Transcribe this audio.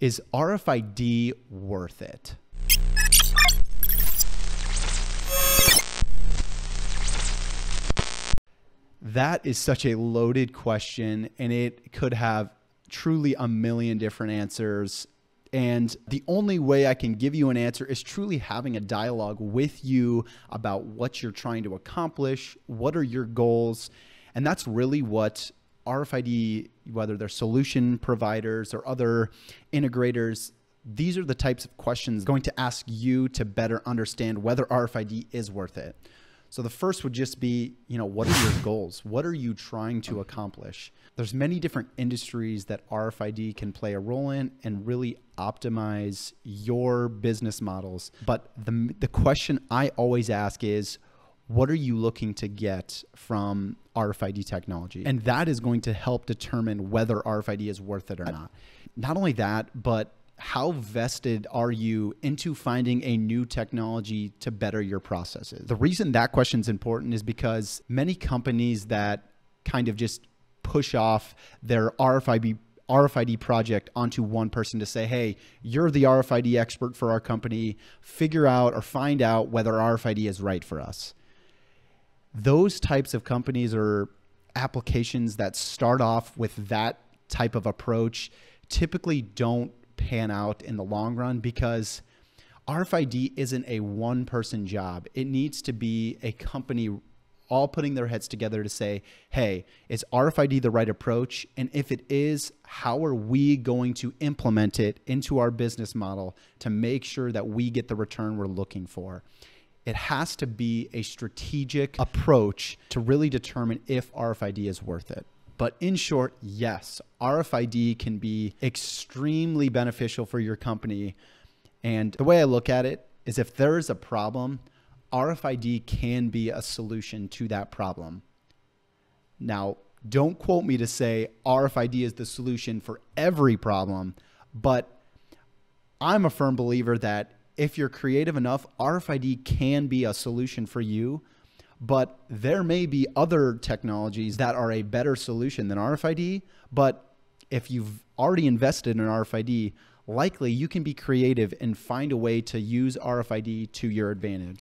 Is RFID worth it? That is such a loaded question, and it could have truly a million different answers. And the only way I can give you an answer is truly having a dialogue with you about what you're trying to accomplish, what are your goals, and that's really what RFID, whether they're solution providers or other integrators, these are the types of questions going to ask you to better understand whether RFID is worth it. So the first would just be, what are your goals? What are you trying to accomplish? There's many different industries that RFID can play a role in and really optimize your business models. But the question I always ask is, what are you looking to get from RFID technology? And that is going to help determine whether RFID is worth it or not. Not only that, but how vested are you into finding a new technology to better your processes? The reason that question is important is because many companies that kind of just push off their RFID project onto one person to say, hey, you're the RFID expert for our company, figure out or find out whether RFID is right for us. Those types of companies or applications that start off with that type of approach typically don't pan out in the long run, because RFID isn't a one-person job. It needs to be a company all putting their heads together to say, hey, is RFID the right approach? And if it is, how are we going to implement it into our business model to make sure that we get the return we're looking for? It has to be a strategic approach to really determine if RFID is worth it. But in short, yes, RFID can be extremely beneficial for your company. And the way I look at it is, if there is a problem, RFID can be a solution to that problem. Now, don't quote me to say RFID is the solution for every problem, but I'm a firm believer that if you're creative enough, RFID can be a solution for you. But there may be other technologies that are a better solution than RFID. But if you've already invested in RFID, likely you can be creative and find a way to use RFID to your advantage.